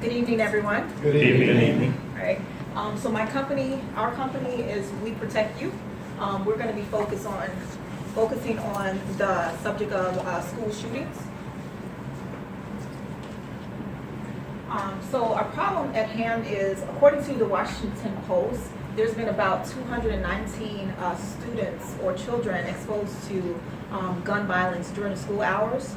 Good evening, everyone. Good evening. All right. So our company is We Protect You. We're going to be focusing on the subject of school shootings. So our problem at hand is, according to the Washington Post, there's been about 219 students or children exposed to gun violence during the school hours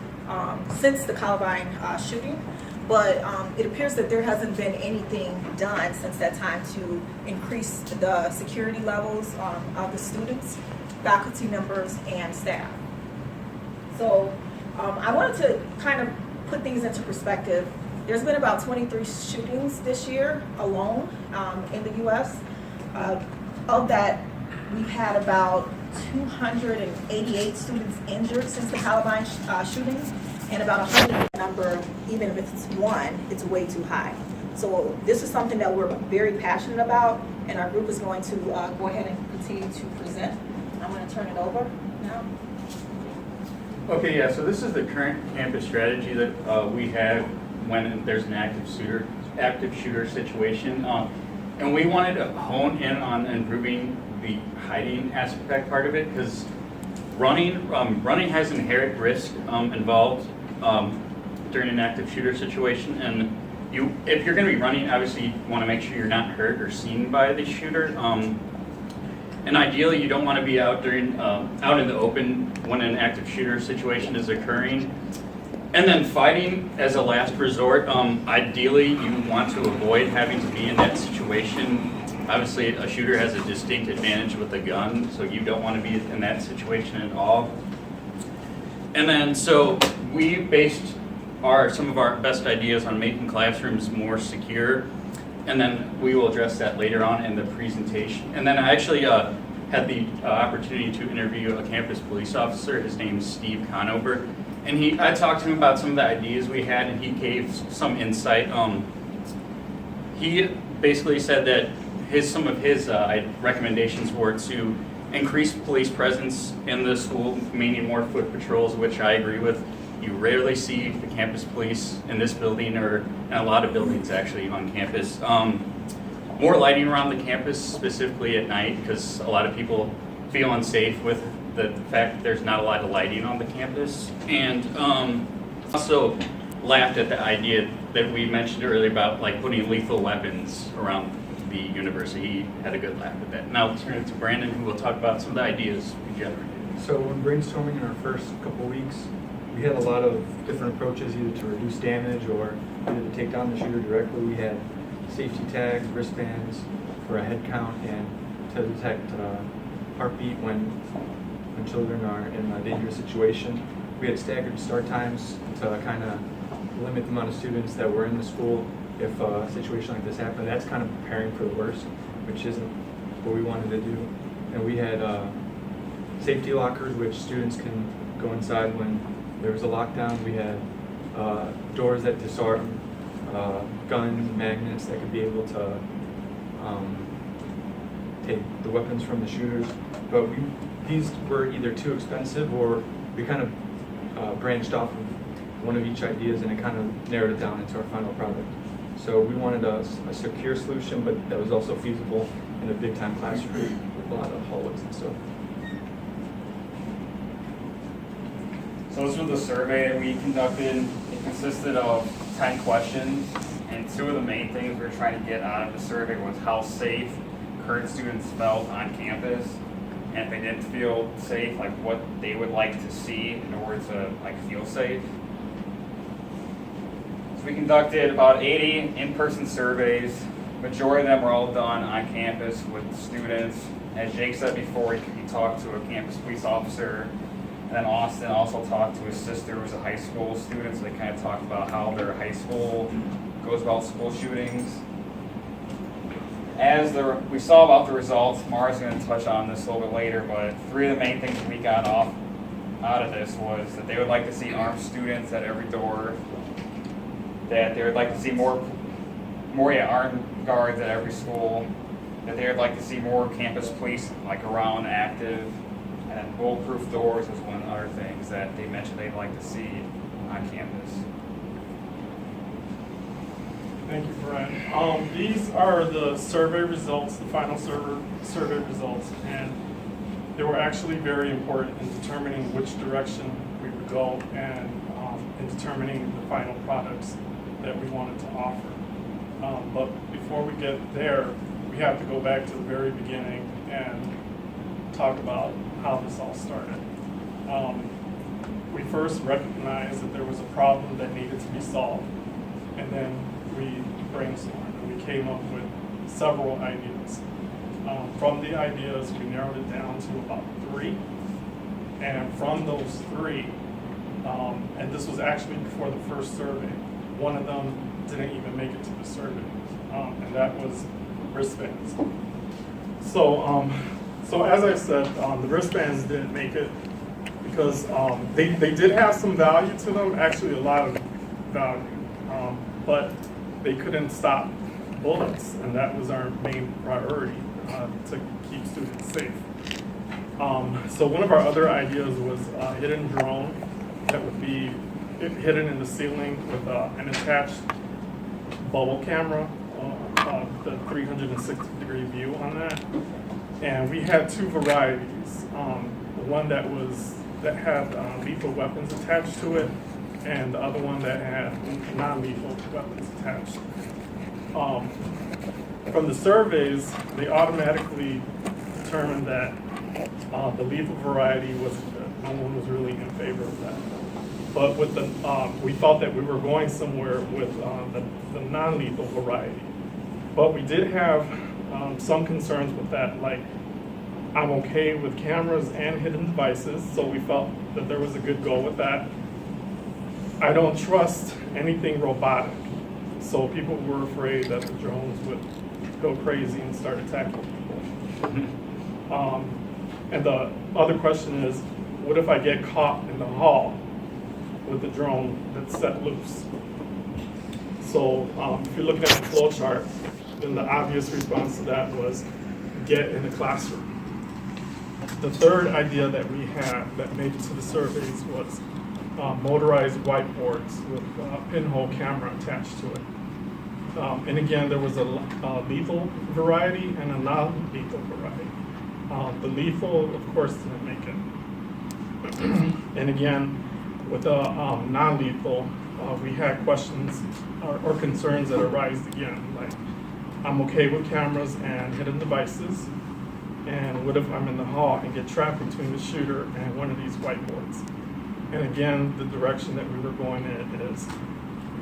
since the Columbine shooting. But it appears that there hasn't been anything done since that time to increase the security levels of the students, faculty members, and staff. So I wanted to kind of put things into perspective. There's been about 23 shootings this year alone in the U.S. Of that, we've had about 288 students injured since the Columbine shooting, and about 100 number, even if it's one, it's way too high. So this is something that we're very passionate about, and our group is going to go ahead and continue to present. I'm going to turn it over now. Okay, yeah, so this is the current campus strategy that we have when there's an active shooter situation. And we wanted to hone in on improving the hiding aspect part of it, because running has inherent risk involved during an active shooter situation. And if you're going to be running, obviously you want to make sure you're not hurt or seen by the shooter. And ideally, you don't want to be out out in the open when an active shooter situation is occurring. And then fighting as a last resort, ideally you want to avoid having to be in that situation. Obviously a shooter has a distinct advantage with a gun, so you don't want to be in that situation at all. And then so we based some of our best ideas on making classrooms more secure, and then we will address that later on in the presentation. And then I actually had the opportunity to interview a campus police officer. His name's Steve Conover. And I talked to him about some of the ideas we had, and he gave some insight. He basically said that some of his recommendations were to increase police presence in the school, meaning more foot patrols, which I agree with. You rarely see the campus police in this building, or in a lot of buildings actually on campus. More lighting around the campus, specifically at night, because a lot of people feel unsafe with the fact that there's not a lot of lighting on the campus. And also laughed at the idea that we mentioned earlier about like putting lethal weapons around the university. He had a good laugh at that. Now I'll turn it to Brandon, who will talk about some of the ideas we generated. So when brainstorming in our first couple weeks, we had a lot of different approaches, either to reduce damage or either to take down the shooter directly. We had safety tags, wristbands for a head count, and to detect heartbeat when children are in a dangerous situation. We had staggered start times to kind of limit the amount of students that were in the school if a situation like this happened. That's kind of preparing for the worst, which isn't what we wanted to do. And we had safety lockers, which students can go inside when there was a lockdown. We had doors that disarm gun magnets that could be able to take the weapons from the shooters. But these were either too expensive, or we kind of branched off of one of each ideas, and it kind of narrowed it down into our final product. So we wanted a secure solution, but that was also feasible in a big-time classroom with a lot of hallways and stuff. So this was the survey that we conducted. It consisted of 10 questions, and two of the main things we were trying to get out of the survey was how safe current students felt on campus, and if they didn't feel safe, like what they would like to see in order to feel safe. So we conducted about 80 in-person surveys. Majority of them were all done on campus with students. As Jake said before, he talked to a campus police officer. And then Austin also talked to his sister, who was a high school student, so they kind of talked about how their high school goes about school shootings. We saw about the results, Mara's going to touch on this a little bit later, but three of the main things we got out of this was that they would like to see armed students at every door, that they would like to see more armed guards at every school, that they would like to see more campus police around active, and then bulletproof doors was one of the other things that they mentioned they'd like to see on campus. Thank you, Brian. These are the survey results, the final survey results, and they were actually very important in determining which direction we would go and in determining the final products that we wanted to offer. But before we get there, we have to go back to the very beginning and talk about how this all started. We first recognized that there was a problem that needed to be solved, and then we brainstormed and we came up with several ideas. From the ideas, we narrowed it down to about 3, and from those 3, and this was actually before the first survey, one of them didn't even make it to the survey, and that was wristbands. So as I said, the wristbands didn't make it because they did have some value to them, actually a lot of value, but they couldn't stop bullets, and that was our main priority, to keep students safe. So one of our other ideas was a hidden drone that would be hidden in the ceiling with an attached bubble camera, the 360-degree view on that. And we had 2 varieties, one that had lethal weapons attached to it, and the other one that had non-lethal weapons attached. From the surveys, they automatically determined that the lethal variety wasn't good. No one was really in favor of that. But with the, we thought that we were going somewhere with the non-lethal variety. But we did have some concerns with that, like I'm okay with cameras and hidden devices, so we felt that there was a good goal with that. I don't trust anything robotic, so people were afraid that the drones would go crazy and start attacking people. And the other question is, what if I get caught in the hall with the drone that's set loose? So if you're looking at the flow chart, then the obvious response to that was get in the classroom. The third idea that we had that made it to the surveys was motorized whiteboards with a pinhole camera attached to it. And again, there was a lethal variety and a non-lethal variety. The lethal, of course, didn't make it. And again, with the non-lethal, we had questions or concerns that arise again, like I'm okay with cameras and hidden devices, and what if I'm in the hall and get trapped between the shooter and one of these whiteboards? And again, the direction that we were going in is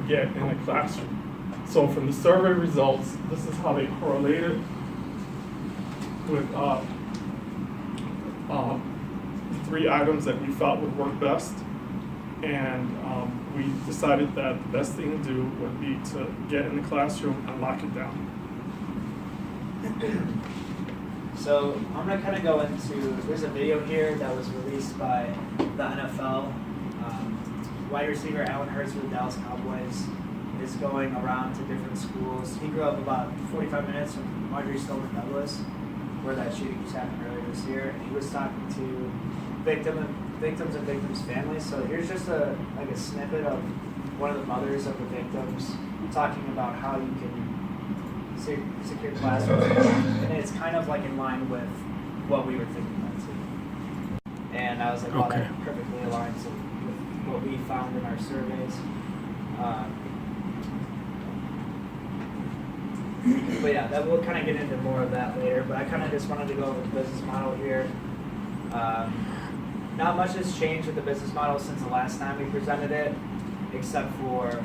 get in a classroom. So from the survey results, this is how they correlated with the 3 items that we felt would work best. And we decided that the best thing to do would be to get in the classroom and lock it down. So I'm gonna kind of go into, there's a video here that was released by the NFL. Wide receiver Allen Hurts with the Dallas Cowboys is going around to different schools. He grew up about 45 minutes from Marjorie Stoneman Douglas, where that shooting just happened earlier this year. And he was talking to victims and victims' families. So here's just a snippet of one of the mothers of the victims talking about how you can secure classrooms, and it's kind of like in line with what we were thinking about too. And I was like, wow, that perfectly aligns with what we found in our surveys. But yeah, that we'll kind of get into more of that later. But I kind of just wanted to go over the business model here. Not much has changed with the business model since the last time we presented it, except for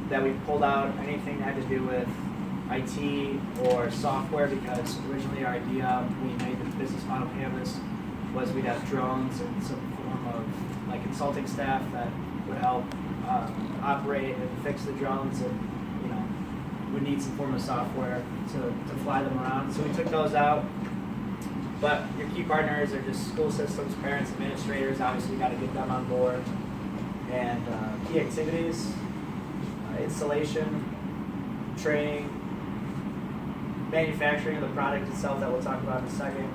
that we pulled out anything that had to do with IT or software, because originally our idea when we made the business model canvas was we'd have drones and some form of like consulting staff that would help operate and fix the drones, and would need some form of software to fly them around. So we took those out. But your key partners are just school systems, parents, administrators. Obviously, you got to get them on board. And key activities, installation, training, manufacturing of the product itself that we'll talk about in a second,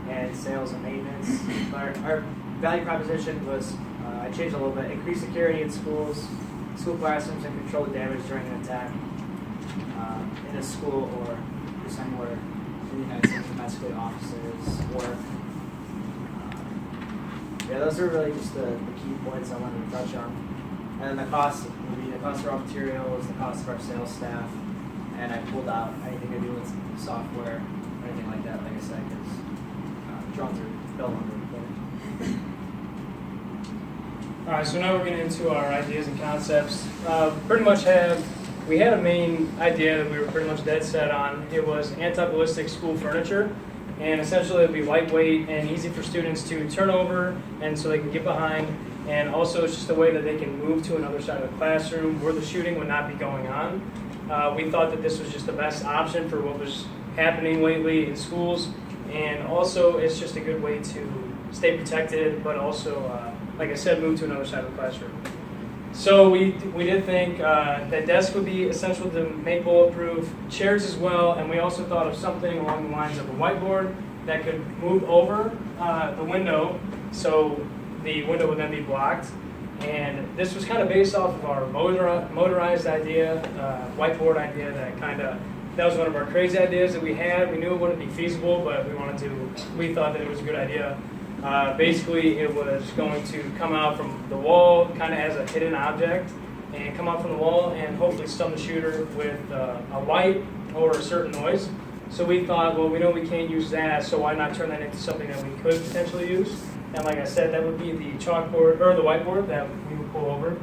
and sales and maintenance. Our value proposition was, I changed a little bit, increase security in schools, school classrooms, and control the damage during an attack. in a school or just anywhere in the United States, domestically offices, work. Yeah, those are really just the key points I wanted to touch on. And then the cost would be the cost of raw materials, the cost of our sales staff, and I pulled out anything to do with software or anything like that, like I said, because drones are built on All right, so now we're getting into our ideas and concepts. We had a main idea that we were pretty much dead set on. It was anti-ballistic school furniture, and essentially it would be lightweight and easy for students to turn over, and so they can get behind. And also, it's just a way that they can move to another side of the classroom where the shooting would not be going on. We thought that this was just the best option for what was happening lately in schools, and also it's just a good way to stay protected, but also, like I said, move to another side of the classroom. So we did think that desks would be essential to make bulletproof, chairs as well, and we also thought of something along the lines of a whiteboard that could move over the window, so the window would then be blocked. And this was kind of based off of our motorized idea, whiteboard idea that was one of our crazy ideas that we had. We knew it wouldn't be feasible, but we thought that it was a good idea. Basically, it was going to come out from the wall kind of as a hidden object and come out from the wall and hopefully stun the shooter with a light or a certain noise. So we thought, well, we know we can't use that, so why not turn that into something that we could potentially use? And like I said, that would be the chalkboard or the whiteboard that we would pull over.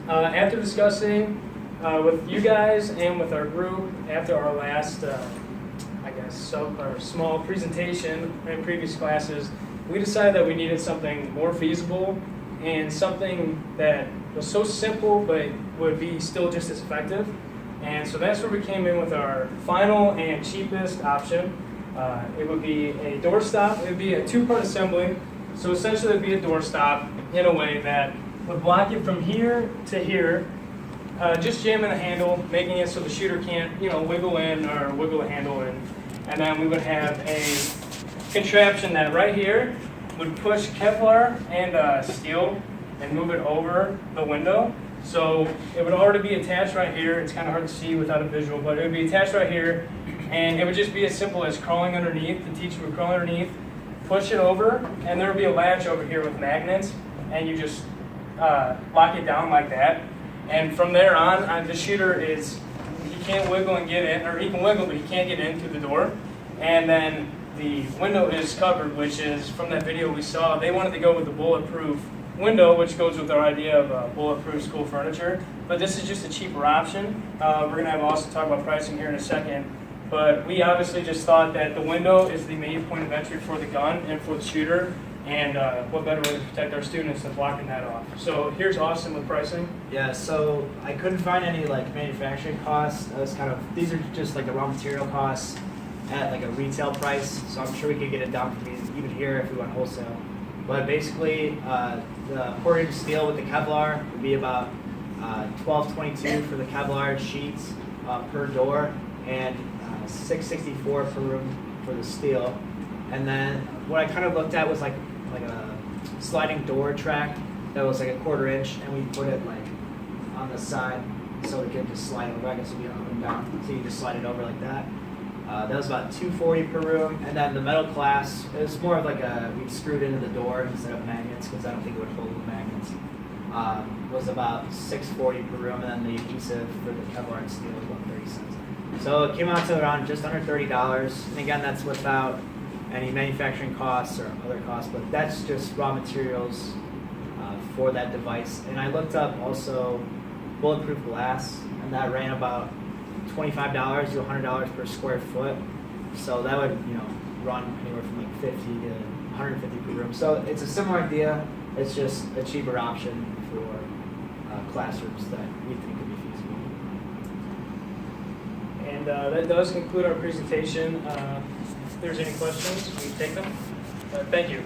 After discussing with you guys and with our group after our last, small presentation in previous classes, we decided that we needed something more feasible and something that was so simple but would be still just as effective. And so that's where we came in with our final and cheapest option. It would be a doorstop. It would be a two-part assembly. So essentially it would be a doorstop in a way that would block it from here to here, just jamming the handle, making it so the shooter can't, wiggle in or wiggle the handle in. And then we would have a contraption that right here would push Kevlar and steel and move it over the window. So it would already be attached right here. It's kind of hard to see without a visual, but it would be attached right here. And it would just be as simple as crawling underneath. The teacher would crawl underneath, push it over, and there would be a latch over here with magnets, and you just lock it down like that. And from there on, the shooter he can't wiggle and get in, or he can wiggle, but he can't get in through the door. And then the window is covered, which is, from that video we saw, they wanted to go with the bulletproof window, which goes with our idea of bulletproof school furniture. But this is just a cheaper option. We're going to have also talk about pricing here in a second. But we obviously just thought that the window is the main point of entry for the gun and for the shooter. And what better way to protect our students than blocking that off? So here's Austin with pricing. Yeah, so I couldn't find any manufacturing costs. These are just the raw material costs at a retail price. So I'm sure we could get it down for even here if we went wholesale. But basically, the 4-inch steel with the Kevlar would be about $12.22 for the Kevlar sheets per door, and $6.64 per room for the steel. And then what I kind of looked at was like a sliding door track that was a 1/4 inch, and we put it on the side so it could just slide over. I guess it would be up and down, so you just slide it over like that. That was about $2.40 per room, and then the metal class, it was more of we screwed into the door instead of magnets, because I don't think it would hold the magnets. Was about $6.40 per room, and then the adhesive for the Kevlar and steel was about 30 cents. So it came out to around just under $30, and again, that's without any manufacturing costs or other costs, but that's just raw materials for that device. And I looked up also bulletproof glass, and that ran about $25 to $100 per square foot. So that would, run anywhere from 50 to 150 per room. So it's a similar idea. It's just a cheaper option for classrooms that we think could be feasible. And that does conclude our presentation. If there's any questions, we take them. Thank you.